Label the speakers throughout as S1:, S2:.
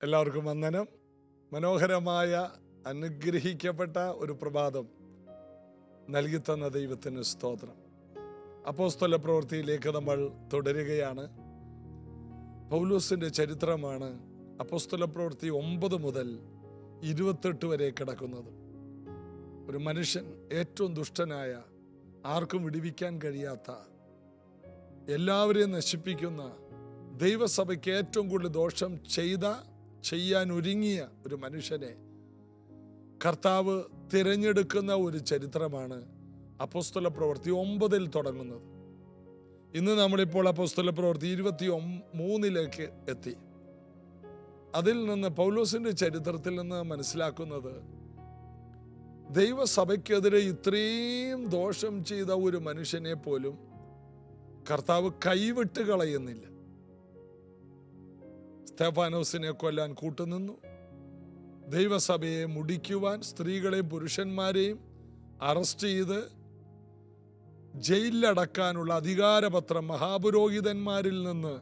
S1: എല്ലാവർക്കും വന്ദനം. മനോഹരമായ അനുഗ്രഹിക്കപ്പെട്ട ഒരു പ്രഭാതം നൽകിത്തന്ന ദൈവത്തിന് സ്തോത്രം. അപ്പോസ്തല പ്രവൃത്തിയിലേക്ക് നമ്മൾ തുടരുകയാണ്. പൗലോസിൻ്റെ ചരിത്രമാണ് അപ്പോസ്തല പ്രവൃത്തി 9 മുതൽ 28 വരെ കിടക്കുന്നത്. ഒരു മനുഷ്യൻ, ഏറ്റവും ദുഷ്ടനായ, ആർക്കും വിടുവിക്കാൻ കഴിയാത്ത, എല്ലാവരെയും നശിപ്പിക്കുന്ന, ദൈവസഭയ്ക്ക് ഏറ്റവും കൂടുതൽ ദോഷം ചെയ്യാൻ ഒരുങ്ങിയ ഒരു മനുഷ്യനെ കർത്താവ് തിരഞ്ഞെടുക്കുന്ന ഒരു ചരിത്രമാണ് അപ്പോസ്തല പ്രവൃത്തി 9 തുടങ്ങുന്നത്. ഇന്ന് നമ്മളിപ്പോൾ അപ്പോസ്തല പ്രവൃത്തി 23 എത്തി. അതിൽ നിന്ന് പൗലോസിന്റെ ചരിത്രത്തിൽ നിന്ന് മനസ്സിലാക്കുന്നത്, ദൈവസഭയ്ക്കെതിരെ ഇത്രയും ദോഷം ചെയ്ത ഒരു മനുഷ്യനെ പോലും കർത്താവ് കൈവിട്ട് കളയുന്നില്ല. സ്തെഫാനോസിനെ കൊല്ലാൻ കൂട്ടുനിന്നു. ദൈവസഭയെ മുടിക്കുവാൻ സ്ത്രീകളെയും പുരുഷന്മാരെയും അറസ്റ്റ് ചെയ്ത് ജയിലിലടക്കാനുള്ള അധികാരപത്രം മഹാപുരോഹിതന്മാരിൽ നിന്ന്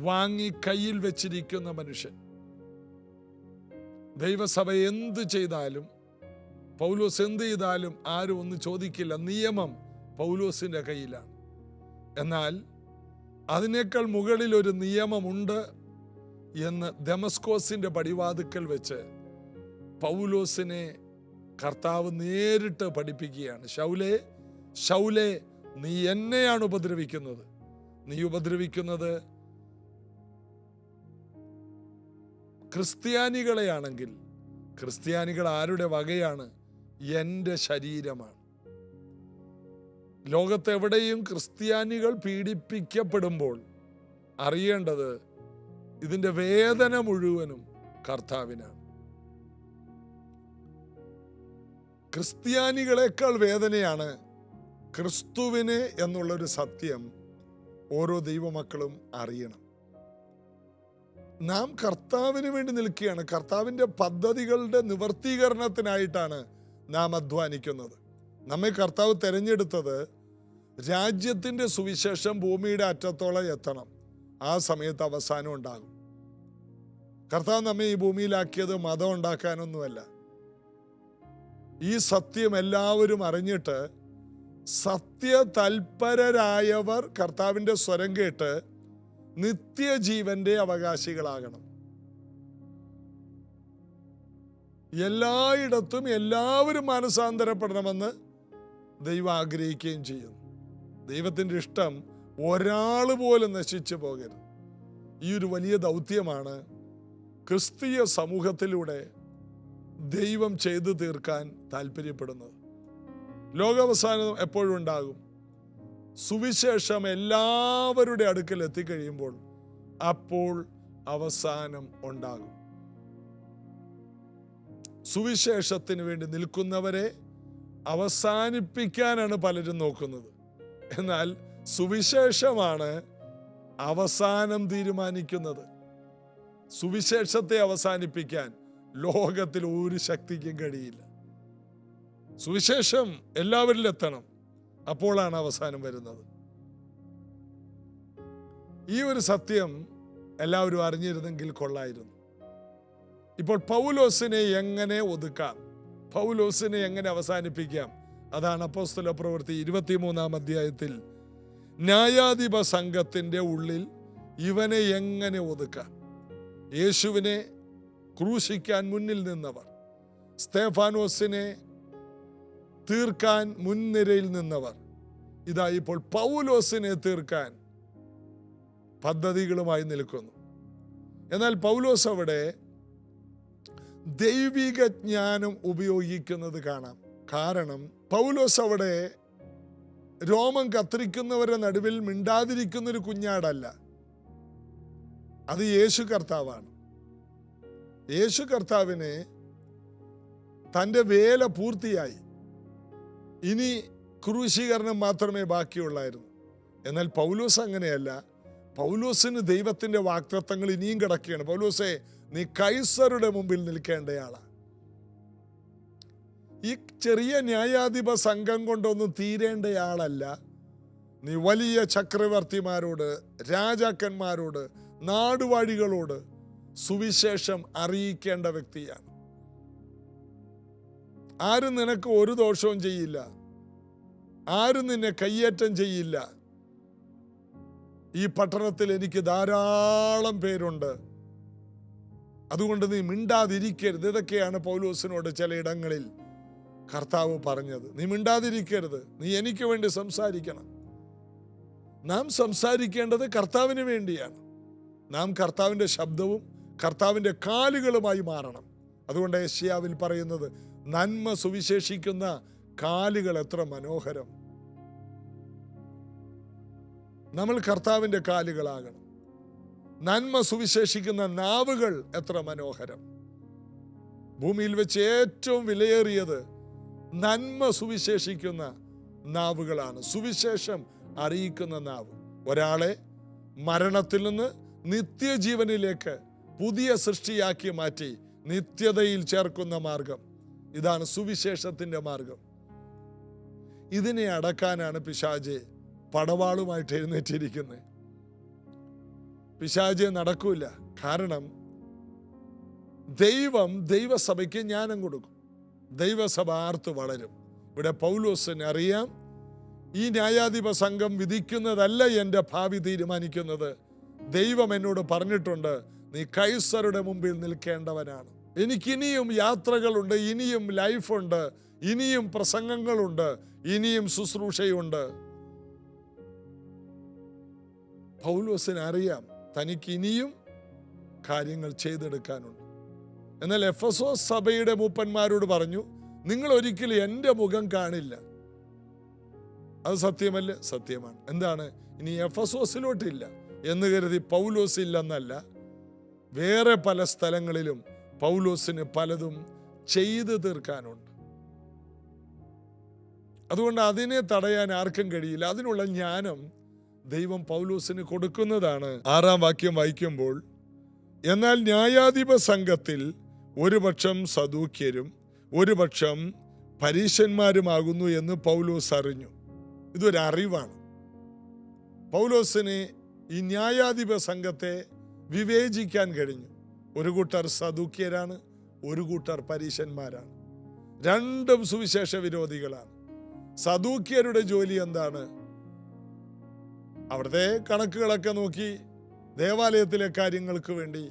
S1: വാങ്ങി കയ്യിൽ വെച്ചിരിക്കുന്ന മനുഷ്യൻ. ദൈവസഭ എന്ത് ചെയ്താലും, പൗലോസ് എന്ത് ചെയ്താലും ആരും ഒന്നും ചോദിക്കില്ല. നിയമം പൗലോസിന്റെ കയ്യിലാണ്. എന്നാൽ അതിനേക്കാൾ മുകളിൽ ഒരു നിയമമുണ്ട് എന്ന് ദമസ്കോസിന്റെ പടിവാതിക്കൽ വെച്ച് പൗലോസിനെ കർത്താവ് നേരിട്ട് പഠിപ്പിക്കുകയാണ്. ശൗലേ, ശൗലേ, നീ എന്നെയാണ് ഉപദ്രവിക്കുന്നത്. നീ ഉപദ്രവിക്കുന്നത് ക്രിസ്ത്യാനികളെയാണെങ്കിൽ, ക്രിസ്ത്യാനികൾ ആരുടെ വകയാണ്? എൻ്റെ ശരീരമാണ്. ലോകത്തെവിടെയും ക്രിസ്ത്യാനികൾ പീഡിപ്പിക്കപ്പെടുമ്പോൾ അറിയേണ്ടത്, ഇതിൻ്റെ വേദന മുഴുവനും കർത്താവിനാണ്. ക്രിസ്ത്യാനികളെക്കാൾ വേദനയാണ് ക്രിസ്തുവിനെ എന്നുള്ളൊരു സത്യം ഓരോ ദൈവമക്കളും അറിയണം. നാം കർത്താവിന് വേണ്ടി നിൽക്കുകയാണ്. കർത്താവിൻ്റെ പദ്ധതികളുടെ നിവർത്തീകരണത്തിനായിട്ടാണ് നാം അധ്വാനിക്കുന്നത്. നമ്മെ കർത്താവ് തിരഞ്ഞെടുത്തത് രാജ്യത്തിൻ്റെ സുവിശേഷം ഭൂമിയുടെ അറ്റത്തോളം എത്തണം. ആ സമയത്ത് അവസാനം ഉണ്ടാകും. കർത്താവ് നമ്മെ ഈ ഭൂമിയിലാക്കിയത് മതം ഉണ്ടാക്കാനൊന്നുമല്ല. ഈ സത്യം എല്ലാവരും അറിഞ്ഞിട്ട് സത്യതൽപരരായവർ കർത്താവിൻ്റെ സ്വരം കേട്ട് നിത്യജീവന്റെ അവകാശികളാകണം. എല്ലായിടത്തും എല്ലാവരും മാനസാന്തരപ്പെടണമെന്ന് ദൈവം ആഗ്രഹിക്കുകയും ചെയ്യുന്നു. ദൈവത്തിൻ്റെ ഇഷ്ടം ഒരാൾ പോലും നശിച്ചു പോകരുത്. ഈ ഒരു വലിയ ദൗത്യമാണ് ക്രിസ്തീയ സമൂഹത്തിലൂടെ ദൈവം ചെയ്തു തീർക്കാൻ താല്പര്യപ്പെടുന്നത്. ലോകാവസാനം എപ്പോഴും ഉണ്ടാകും. സുവിശേഷം എല്ലാവരുടെ അടുക്കൽ എത്തിക്കഴിയുമ്പോൾ അപ്പോൾ അവസാനം ഉണ്ടാകും. സുവിശേഷത്തിന് വേണ്ടി നിൽക്കുന്നവരെ അവസാനിപ്പിക്കാനാണ് പലരും നോക്കുന്നത്. എന്നാൽ സുവിശേഷമാണ് അവസാനം തീരുമാനിക്കുന്നത്. സുവിശേഷത്തെ അവസാനിപ്പിക്കാൻ ലോകത്തിൽ ഒരു ശക്തിക്കും കഴിയില്ല. സുവിശേഷം എല്ലാവരിലും എത്തണം. അപ്പോഴാണ് അവസാനം വരുന്നത്. ഈ ഒരു സത്യം എല്ലാവരും അറിഞ്ഞിരുന്നെങ്കിൽ കൊള്ളായിരുന്നു. ഇപ്പോൾ പൗലോസിനെ എങ്ങനെ ഒതുക്കാം, പൗലോസിനെ എങ്ങനെ അവസാനിപ്പിക്കാം, അതാണ് അപ്പോസ്തല പ്രവൃത്തി 23 അധ്യായത്തിൽ ന്യായാധിപ സംഘത്തിൻ്റെ ഉള്ളിൽ ഇവനെ എങ്ങനെ ഒതുക്കാം. യേശുവിനെ ക്രൂശിക്കാൻ മുന്നിൽ നിന്നവർ, സ്തെഫാനോസിനെ തീർക്കാൻ മുൻനിരയിൽ നിന്നവർ, ഇതാ ഇപ്പോൾ പൗലോസിനെ തീർക്കാൻ പദ്ധതികളുമായി നിൽക്കുന്നു. എന്നാൽ പൗലോസ് അവിടെ ദൈവിക ജ്ഞാനം ഉപയോഗിക്കുന്നത് കാണാം. കാരണം പൗലോസ് അവിടെ രോമം കത്തിരിക്കുന്നവരുടെ നടുവിൽ മിണ്ടാതിരിക്കുന്നൊരു കുഞ്ഞാടല്ല. അത് യേശു കർത്താവാണ്. യേശു കർത്താവിന് തൻ്റെ വേല പൂർത്തിയായി. ഇനി ക്രൂശീകരണം മാത്രമേ ബാക്കിയുള്ളായിരുന്നു. എന്നാൽ പൗലോസ് അങ്ങനെയല്ല. പൗലോസിന് ദൈവത്തിൻ്റെ വാഗ്ദത്തങ്ങൾ ഇനിയും കിടക്കുകയാണ്. പൗലോസേ, നീ കൈസറുടെ മുമ്പിൽ നിൽക്കേണ്ടയാളാണ്. ഈ ചെറിയ ന്യായാധിപ സംഘം കൊണ്ടൊന്നും തീരേണ്ടയാളല്ല. നീ വലിയ ചക്രവർത്തിമാരോട്, രാജാക്കന്മാരോട്, നാടുവാഴികളോട്, സുവിശേഷം അറിയിക്കേണ്ട വ്യക്തിയാണ്. ആരും നിനക്ക് ഒരു ദോഷവും ചെയ്യില്ല, ആരും നിന്നെ കയ്യേറ്റം ചെയ്യില്ല. ഈ പട്ടണത്തിൽ എനിക്ക് ധാരാളം പേരുണ്ട്, അതുകൊണ്ട് നീ മിണ്ടാതിരിക്കരുത്. ഇതൊക്കെയാണ് പൗലോസിനോട് ചിലയിടങ്ങളിൽ കർത്താവ് പറഞ്ഞത്. നീ മിണ്ടാതിരിക്കരുത്, നീ എനിക്ക് വേണ്ടി സംസാരിക്കണം. നാം സംസാരിക്കേണ്ടത് കർത്താവിന് വേണ്ടിയാണ്. നാം കർത്താവിൻ്റെ ശബ്ദവും കർത്താവിൻ്റെ കാലുകളുമായി മാറണം. അതുകൊണ്ട് യെശയ്യാവിൽ പറയുന്നത്, നന്മ സുവിശേഷിക്കുന്ന കാലുകൾ എത്ര മനോഹരം. നമ്മൾ കർത്താവിൻ്റെ കാലുകളാകണം. നന്മ സുവിശേഷിക്കുന്ന നാവുകൾ എത്ര മനോഹരം. ഭൂമിയിൽ വെച്ച് ഏറ്റവും വിലയേറിയത് നന്മ സുവിശേഷിക്കുന്ന നാവുകളാണ്. സുവിശേഷം അറിയിക്കുന്ന നാവ് ഒരാളെ മരണത്തിൽ നിന്ന് നിത്യജീവനിലേക്ക് പുതിയ സൃഷ്ടിയാക്കി മാറ്റി നിത്യതയിൽ ചേർക്കുന്ന മാർഗം. ഇതാണ് സുവിശേഷത്തിൻ്റെ മാർഗം. ഇതിനെ അടക്കാനാണ് പിശാച് പടവാളുമായിട്ട് എഴുന്നേറ്റിരിക്കുന്നത്. പിശാച് നടക്കൂല. കാരണം ദൈവസഭയ്ക്ക് ജ്ഞാനം കൊടുക്കും. ദൈവസഭ ആർത്ത് വളരും. ഇവിടെ പൗലോസിന് അറിയാം, ഈ ന്യായാധിപ സംഘം വിധിക്കുന്നതല്ല എൻ്റെ ഭാവി തീരുമാനിക്കുന്നത്. ദൈവം എന്നോട് പറഞ്ഞിട്ടുണ്ട്, നീ കൈസറുടെ മുമ്പിൽ നിൽക്കേണ്ടവനാണ്. എനിക്കിനിയും യാത്രകളുണ്ട്, ഇനിയും ലൈഫുണ്ട്, ഇനിയും പ്രസംഗങ്ങളുണ്ട്, ഇനിയും ശുശ്രൂഷയുണ്ട്. പൗലോസിന് അറിയാം തനിക്ക് ഇനിയും കാര്യങ്ങൾ ചെയ്തെടുക്കാനുണ്ട്. എന്നാൽ എഫെസോസ് സഭയുടെ മൂപ്പന്മാരോട് പറഞ്ഞു, നിങ്ങൾ ഒരിക്കലും എൻ്റെ മുഖം കാണില്ല. അത് സത്യമല്ലേ? സത്യമാണ്. എന്താണ്? ഇനി എഫെസോസിലോട്ടില്ല എന്ന് കരുതി പൗലോസ് ഇല്ലെന്നല്ല, വേറെ പല സ്ഥലങ്ങളിലും പൗലോസിന് പലതും ചെയ്തു തീർക്കാനുണ്ട്. അതുകൊണ്ട് അതിനെ തടയാൻ ആർക്കും കഴിയില്ല. അതിനുള്ള ജ്ഞാനം ദൈവം പൗലോസിന് കൊടുക്കുന്നതാണ്. 6-ാം വാക്യം വായിക്കുമ്പോൾ, എന്നാൽ ന്യായാധിപ സംഘത്തിൽ ഒരു പക്ഷം സദൂക്യരും ഒരു പക്ഷം പരീശന്മാരുമാകുന്നു എന്ന് പൗലോസ് അറിഞ്ഞു. ഇതൊരു അറിവാണ്. പൗലോസിന് ഈ ന്യായാധിപ സംഘത്തെ വിവേചിക്കാൻ കഴിഞ്ഞു. ഒരു കൂട്ടർ സദൂക്യരാണ്, ഒരു കൂട്ടർ പരീശന്മാരാണ്. രണ്ടും സുവിശേഷ വിരോധികളാണ്. സദൂക്യരുടെ ജോലി എന്താണ്? അവിടുത്തെ കണക്കുകളൊക്കെ നോക്കി ദേവാലയത്തിലെ കാര്യങ്ങൾക്ക് വേണ്ടി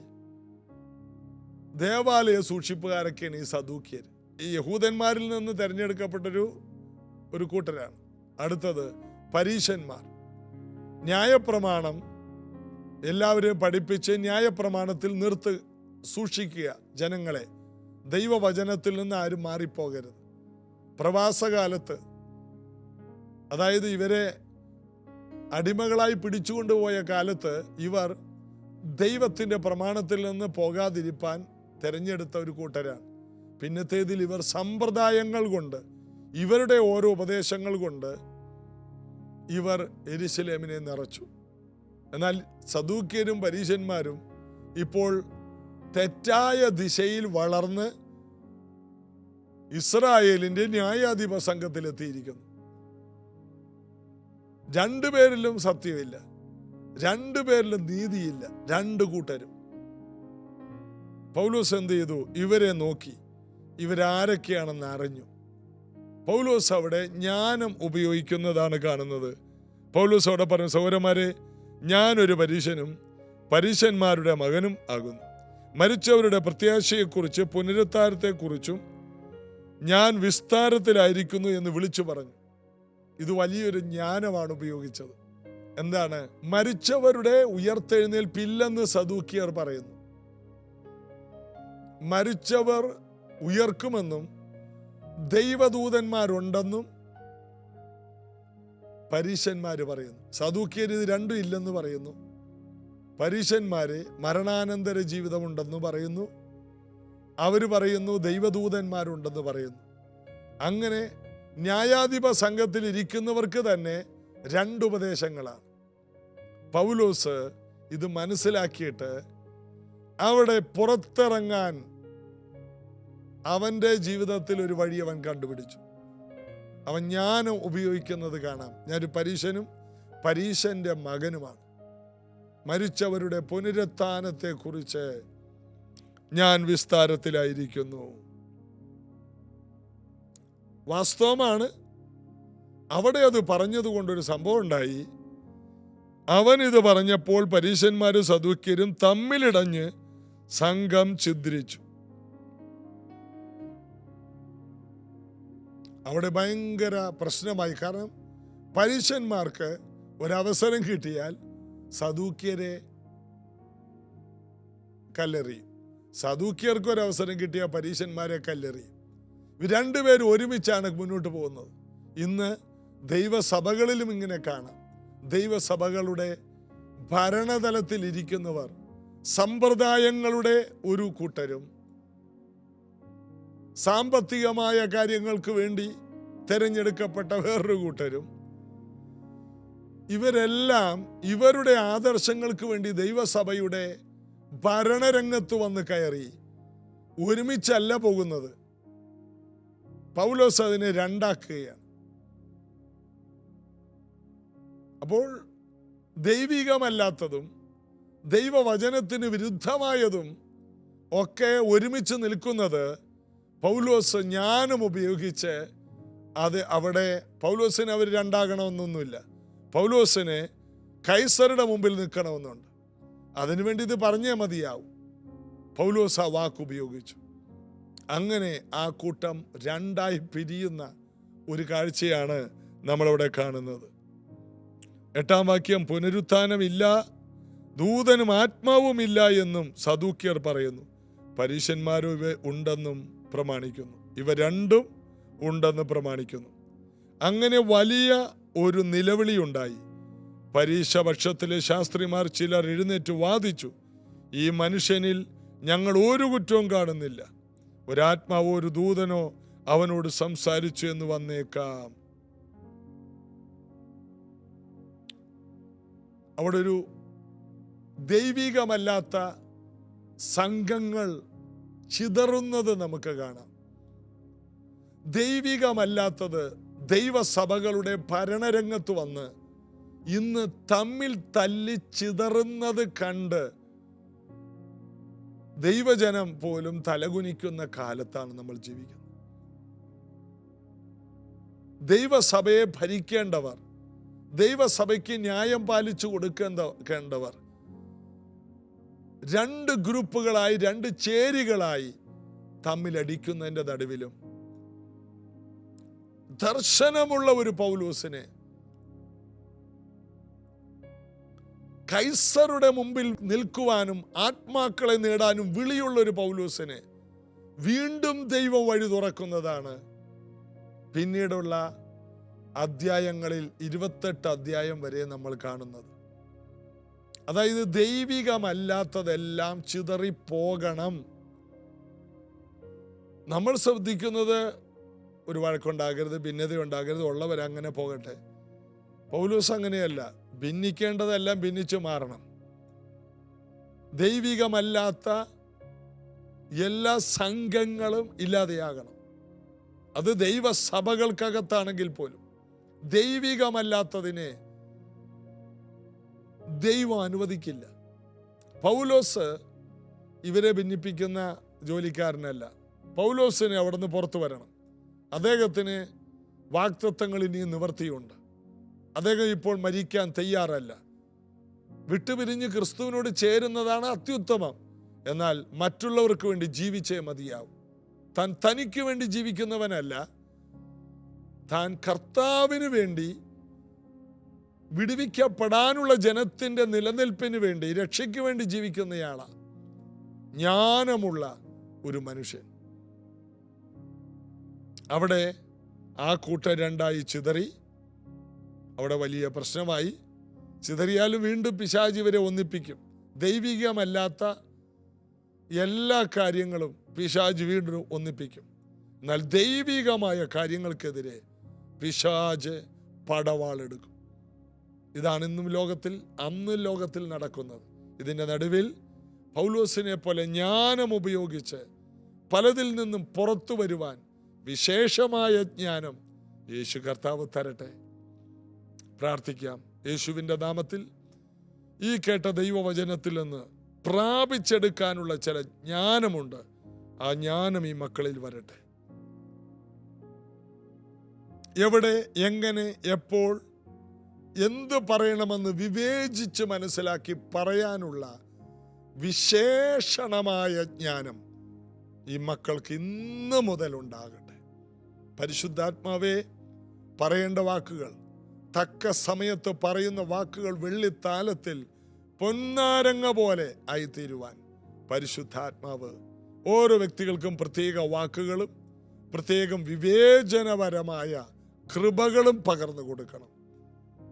S1: ദേവാലയ സൂക്ഷിപ്പുകാരൊക്കെയാണ് ഈ സദൂക്യർ. ഈ യഹൂദന്മാരിൽ നിന്ന് തിരഞ്ഞെടുക്കപ്പെട്ടൊരു കൂട്ടരാണ്. അടുത്തത് പരീശന്മാർ. ന്യായപ്രമാണം എല്ലാവരെയും പഠിപ്പിച്ച് ന്യായപ്രമാണത്തിൽ സൂക്ഷിക്കുക ജനങ്ങളെ. ദൈവവചനത്തിൽ നിന്ന് ആരും മാറിപ്പോകരുത്. പ്രവാസകാലത്ത്, അതായത് ഇവരെ അടിമകളായി പിടിച്ചുകൊണ്ടുപോയ കാലത്ത്, ഇവർ ദൈവത്തിൻ്റെ പ്രമാണത്തിൽ നിന്ന് പോകാതിരിപ്പാൻ തിരഞ്ഞെടുത്ത ഒരു കൂട്ടരാണ്. പിന്നത്തേതിൽ ഇവർ സമ്പ്രദായങ്ങൾ കൊണ്ട്, ഇവരുടെ ഓരോ ഉപദേശങ്ങൾ കൊണ്ട് ഇവർ യെരുശലേമിനെ നിറച്ചു. എന്നാൽ സദൂക്യരും പരീശന്മാരും ഇപ്പോൾ തെറ്റായ ദിശയിൽ വളർന്ന് ഇസ്രായേലിൻ്റെ ന്യായാധിപ സംഘത്തിലെത്തിയിരിക്കുന്നു. രണ്ടുപേരിലും സത്യമില്ല, രണ്ടുപേരിലും നീതിയില്ല, രണ്ടു കൂട്ടരും. പൗലോസ് എന്ത് ചെയ്തു? ഇവരെ നോക്കി ഇവരാരൊക്കെയാണെന്ന് അറിഞ്ഞു. പൗലോസ് അവിടെ ജ്ഞാനം ഉപയോഗിക്കുന്നതാണ് കാണുന്നത്. പൗലോസ് അവിടെ പറഞ്ഞു, സഹോദരന്മാരെ, ഞാനൊരു പരീശനും പരീശന്മാരുടെ മകനും ആകുന്നു. മരിച്ചവരുടെ പ്രത്യാശയെക്കുറിച്ച് പുനരുത്ഥാനത്തെക്കുറിച്ചും ഞാൻ വിസ്താരത്തിലായിരിക്കുന്നു എന്ന് വിളിച്ചു പറഞ്ഞു. ഇത് വലിയൊരു ജ്ഞാനമാണ് ഉപയോഗിച്ചത്. എന്താണ്? മരിച്ചവരുടെ ഉയർത്തെഴുന്നേൽപ്പില്ലെന്ന് സദൂക്യർ പറയുന്നു. മരിച്ചവർ ഉയർക്കുമെന്നും ദൈവദൂതന്മാരുണ്ടെന്നും പരീശന്മാര് പറയുന്നു. സദൂക്യർ ഇത് രണ്ടും ഇല്ലെന്ന് പറയുന്നു. പരീശന്മാര് മരണാനന്തര ജീവിതമുണ്ടെന്ന് പറയുന്നു. അവർ പറയുന്നു ദൈവദൂതന്മാരുണ്ടെന്ന് പറയുന്നു. അങ്ങനെ ന്യായാധിപ സംഘത്തിൽ ഇരിക്കുന്നവർക്ക് തന്നെ രണ്ടുപദേശങ്ങളാണ്. പൗലോസ് ഇത് മനസ്സിലാക്കിയിട്ട് അവിടെ പുറത്തിറങ്ങാൻ അവൻ്റെ ജീവിതത്തിൽ ഒരു വഴി അവൻ കണ്ടുപിടിച്ചു. അവൻ ജ്ഞാനം ഉപയോഗിക്കുന്നത് കാണാം. ഞാനൊരു പരീശനും പരീശന്റെ മകനുമാണ്. മരിച്ചവരുടെ പുനരുത്ഥാനത്തെക്കുറിച്ച് ഞാൻ വിസ്താരത്തിലായിരിക്കുന്നു. വാസ്തവമാണ്, അവിടെ അത് പറഞ്ഞതുകൊണ്ടൊരു സംഭവം ഉണ്ടായി. അവൻ ഇത് പറഞ്ഞപ്പോൾ പരീശന്മാരും സദൂക്യരും തമ്മിലിടഞ്ഞ് സംഘം ഛിദ്രിച്ചു. അവിടെ ഭയങ്കര പ്രശ്നമായി. കാരണം പരീശന്മാർക്ക് ഒരവസരം കിട്ടിയാൽ സദൂക്യരെ കല്ലെറിയും, സദൂക്യർക്ക് ഒരവസരം കിട്ടിയാൽ പരീശന്മാരെ കല്ലെറിയും. രണ്ടുപേരും ഒരുമിച്ചാണ് മുന്നോട്ട് പോകുന്നത്. ഇന്ന് ദൈവസഭകളിലും ഇങ്ങനെ കാണാം. ദൈവസഭകളുടെ ഭരണതലത്തിൽ ഇരിക്കുന്നവർ സമ്പ്രദായങ്ങളുടെ ഒരു കൂട്ടരും സാമ്പത്തികമായ കാര്യങ്ങൾക്ക് വേണ്ടി തിരഞ്ഞെടുക്കപ്പെട്ട വേറൊരു കൂട്ടരും, ഇവരെല്ലാം ഇവരുടെ ആദർശങ്ങൾക്ക് വേണ്ടി ദൈവസഭയുടെ ഭരണരംഗത്ത് വന്ന് കയറി ഒരുമിച്ചല്ല പോകുന്നത്. പൗലോസ് അതിനെ രണ്ടാക്കുകയാണ്. അപ്പോൾ ദൈവികമല്ലാത്തതും ദൈവവചനത്തിന് വിരുദ്ധമായതും ഒക്കെ ഒരുമിച്ച് നിൽക്കുന്നത് പൗലോസ് ജ്ഞാനം ഉപയോഗിച്ച് അത് അവിടെ പൗലോസിന് അവർ രണ്ടാകണമെന്നൊന്നുമില്ല. പൗലോസിന് കൈസറുടെ മുമ്പിൽ നിൽക്കണമെന്നുണ്ട്. അതിനുവേണ്ടി ഇത് പറഞ്ഞേ മതിയാവും. പൗലോസ് ആ വാക്ക് ഉപയോഗിച്ചു. അങ്ങനെ ആ കൂട്ടം രണ്ടായി പിരിയുന്ന ഒരു കാഴ്ചയാണ് നമ്മളവിടെ കാണുന്നത്. 8-ാം വാക്യം, പുനരുത്ഥാനമില്ല, ദൂതനും ആത്മാവുമില്ല എന്നും സദൂക്യർ പറയുന്നു. പരീശന്മാരും ഇവ ഉണ്ടെന്നും പ്രമാണിക്കുന്നു. ഇവ രണ്ടും ഉണ്ടെന്ന് പ്രമാണിക്കുന്നു. അങ്ങനെ വലിയ ഒരു നിലവിളി ഉണ്ടായി. പരീശപക്ഷത്തിലെ ശാസ്ത്രിമാർ ചിലർ എഴുന്നേറ്റ് വാദിച്ചു, ഈ മനുഷ്യനിൽ ഞങ്ങൾ ഒരു കുറ്റവും കാണുന്നില്ല. ഒരാത്മാവോ ഒരു ദൂതനോ അവനോട് സംസാരിച്ചു എന്ന് വന്നേക്കാം. അവിടെ ഒരു ദൈവികമല്ലാത്ത സംഘങ്ങൾ ചിതറുന്നത് നമുക്ക് കാണാം. ദൈവികമല്ലാത്തത് ദൈവസഭകളുടെ ഭരണരംഗത്ത് വന്ന് ഇന്ന് തമ്മിൽ തല്ലി ചിതറുന്നത് കണ്ട് ദൈവജനം പോലും തലകുനിക്കുന്ന കാലത്താണ് നമ്മൾ ജീവിക്കുന്നത്. ദൈവസഭയെ ഭരിക്കേണ്ടവർ, ദൈവസഭയ്ക്ക് ന്യായം പാലിച്ചു കൊടുക്കേണ്ടവർ രണ്ട് ഗ്രൂപ്പുകളായി, രണ്ട് ചേരികളായി തമ്മിലടിക്കുന്നതിൻ്റെ നടുവിലും ദർശനമുള്ള ഒരു പൗലോസിനെ, കൈസറുടെ മുമ്പിൽ നിൽക്കുവാനും ആത്മാക്കളെ നേടാനും വിളിയുള്ള ഒരു പൗലോസിനെ വീണ്ടും ദൈവം വഴി തുറക്കുന്നതാണ് പിന്നീടുള്ള അധ്യായങ്ങളിൽ 28 അധ്യായം വരെ നമ്മൾ കാണുന്നത്. അതായത് ദൈവികമല്ലാത്തതെല്ലാം ചിതറിപ്പോകണം. നമ്മൾ ശ്രദ്ധിക്കുന്നത് ഒരു വഴക്കുണ്ടാകരുത്, ഭിന്നതയുണ്ടാകരുത്, ഉള്ളവരങ്ങനെ പോകട്ടെ. പൗലോസ് അങ്ങനെയല്ല. ഭിന്നിക്കേണ്ടതെല്ലാം ഭിന്നിച്ചു മാറണം. ദൈവികമല്ലാത്ത എല്ലാ സംഘങ്ങളും ഇല്ലാതെയാകണം. അത് ദൈവസഭകൾക്കകത്താണെങ്കിൽ പോലും ദൈവികമല്ലാത്തതിനെ ദൈവം അനുവദിക്കില്ല. പൗലോസ് ഇവരെ ഭിന്നിപ്പിക്കുന്ന ജോലിക്കാരനല്ല. പൗലോസിന് അവിടുന്ന് പുറത്തു വരണം. അദ്ദേഹത്തിന് വാഗ്ദത്തങ്ങൾ ഇനിയും നിവർത്തിയുണ്ട്. അദ്ദേഹം ഇപ്പോൾ മരിക്കാൻ തയ്യാറല്ല. വിട്ടുപിരിഞ്ഞ് ക്രിസ്തുവിനോട് ചേരുന്നതാണ് അത്യുത്തമം. എന്നാൽ മറ്റുള്ളവർക്ക് വേണ്ടി ജീവിച്ചേ മതിയാവും. താൻ തനിക്ക് വേണ്ടി ജീവിക്കുന്നവനല്ല, താൻ കർത്താവിന് വേണ്ടി, വിടുവിക്കപ്പെടാനുള്ള ജനത്തിൻ്റെ നിലനിൽപ്പിന് വേണ്ടി, രക്ഷയ്ക്ക് വേണ്ടി ജീവിക്കുന്നയാളാണ് ജ്ഞാനമുള്ള ഒരു മനുഷ്യൻ. അവിടെ ആ കൂട്ടം രണ്ടായി ചിതറി. അവിടെ വലിയ പ്രശ്നമായി. ചിതറിയാലും വീണ്ടും പിശാച് ഇവരെ ഒന്നിപ്പിക്കും. ദൈവികമല്ലാത്ത എല്ലാ കാര്യങ്ങളും പിശാച് വീണ്ടും ഒന്നിപ്പിക്കും. എന്നാൽ ദൈവികമായ കാര്യങ്ങൾക്കെതിരെ പിശാച് പടവാളെടുക്കും. ഇതാണ് ഇന്നും ലോകത്തിൽ, അന്ന് ലോകത്തിൽ നടക്കുന്നത്. ഇതിൻ്റെ നടുവിൽ പൗലോസിനെ പോലെ ജ്ഞാനം ഉപയോഗിച്ച് പലതിൽ നിന്നും പുറത്തു വരുവാൻ വിശേഷമായ ജ്ഞാനം യേശു കർത്താവ് തരട്ടെ. പ്രാർത്ഥിക്കാം. യേശുവിൻ്റെ നാമത്തിൽ ഈ കേട്ട ദൈവവചനത്തിൽ നിന്ന് പ്രാപിച്ചെടുക്കാനുള്ള ചില ജ്ഞാനമുണ്ട്. ആ ജ്ഞാനം ഈ മക്കളിൽ വരട്ടെ. എവിടെ, എങ്ങനെ, എപ്പോൾ, എന്ത് പറയണമെന്ന് വിവേചിച്ച് മനസ്സിലാക്കി പറയാനുള്ള വിശേഷണമായ ജ്ഞാനം ഈ മക്കൾക്ക് ഇന്ന് മുതൽ ഉണ്ടാകട്ടെ. പരിശുദ്ധാത്മാവേ, പറയേണ്ട വാക്കുകൾ, തക്ക സമയത്ത് പറയുന്ന വാക്കുകൾ വെള്ളിത്താലത്തിൽ പൊന്നാരങ്ങ പോലെ ആയിത്തീരുവാൻ പരിശുദ്ധാത്മാവ് ഓരോ വ്യക്തികൾക്കും പ്രത്യേക വാക്കുകളും പ്രത്യേകം വിവേചനപരമായ കൃപകളും പകർന്നു കൊടുക്കണം.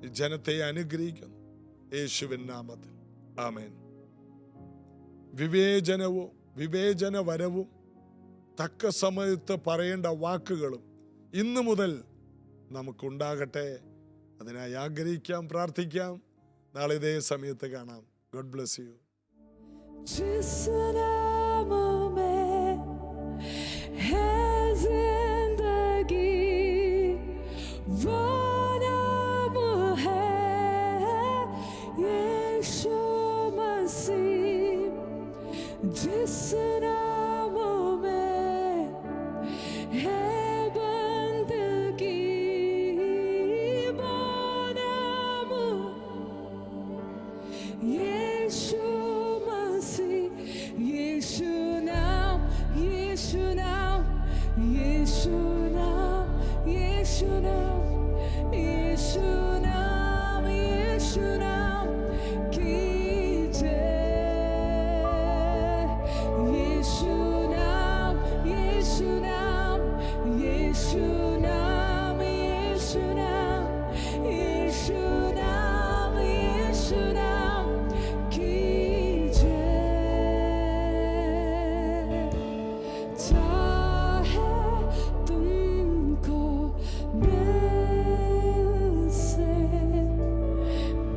S1: ഈ ജനത്തെ അനുഗ്രഹിക്കുന്നു യേശുവിൻ നാമത്തിൽ. ആമേൻ. വിവേചനവും വിവേചനപരവും തക്ക സമയത്ത് പറയേണ്ട വാക്കുകളും ഇന്നു മുതൽ നമുക്കുണ്ടാകട്ടെ. അതിനായി ആഗ്രഹിക്കാം, പ്രാർത്ഥിക്കാം. നാളെ ഇതേ സമയത്ത് കാണാം. God bless you.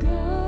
S2: God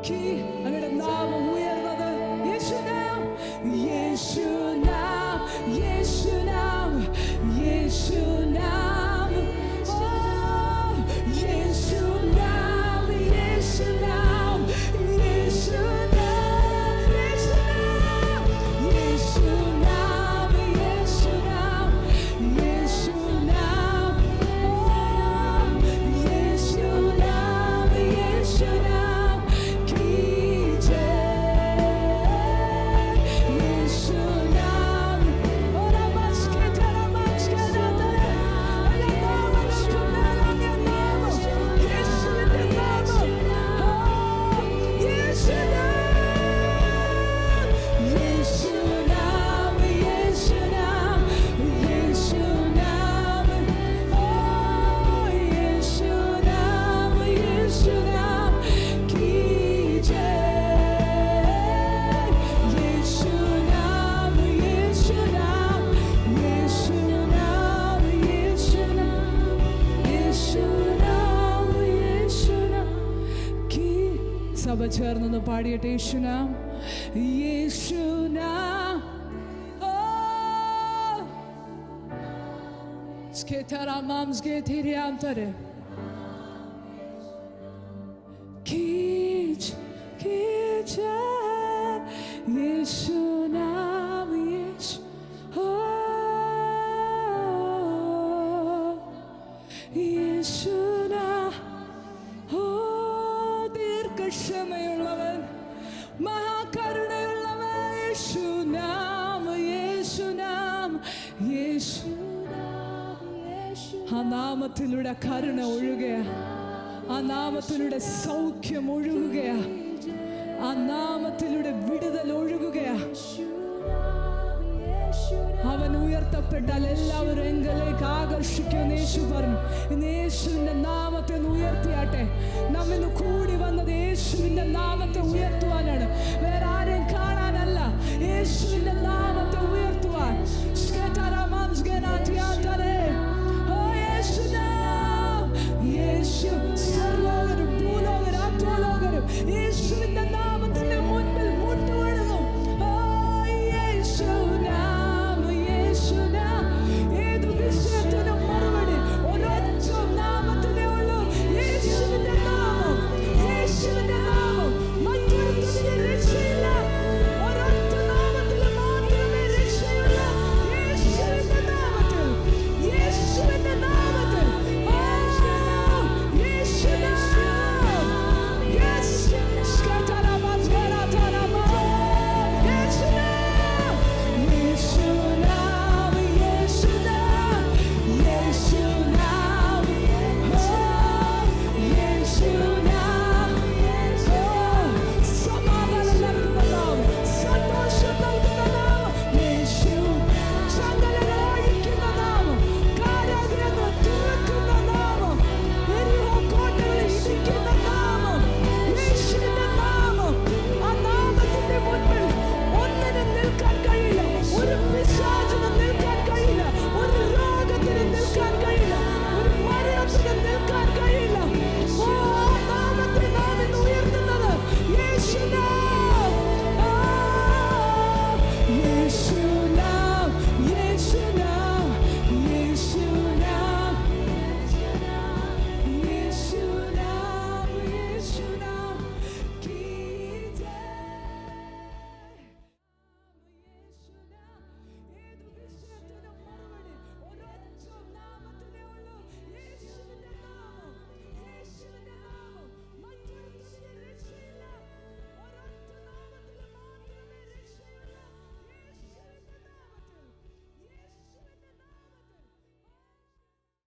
S2: അങ്ങയുടെ നാമം ഉയർന്നത്. യേശുനാം, യേശുനാം, യേശുനാം, യേശുനാം, ഓ യേശുനാം, യേശുനാം, യേശുനാം, യേശുനാം, യേശുനാം, യേശുനാം, യേശുനാം, ഓ യേശുനാം, യേശുനാം की जय, യേശുനാം. ഓര മസ്കെ തര മസ്കെ തര സഭ ചേർന്നൊന്ന് പാടിയട്ടെ. യേശുനാം, യേശുനാം, ഓ സ്കേതരാമാം സ്കേതിരിയാന്തരെ കീജ് കീജ് യേശുനാം, യേശു, ഓ യേശുനാം, ഓ ദീർഘക്ഷമയുള്ളവൻ, മഹാകരുണയുള്ളവൻ, യേശുനാം, യേശുനാം, യേശുനാം, ആ നാമത്തിലൂടെ കരുണ ഒഴുകുക, ആ നാമത്തിലൂടെ സൗഖ്യം ഒഴുകുക, ആ നാമത്തിലൂടെ വിടുതൽ ഒഴുകുക. അവൻ ഉയർത്തപ്പെട്ടാൽ എല്ലാവരും എങ്കിലേക്ക് ആകർഷിക്കുമെന്ന് യേശു പറഞ്ഞു. ഇന്ന് യേശുവിന്റെ നാമത്തെ ഉയർത്തിയാട്ടെ. നമ്മിന്ന്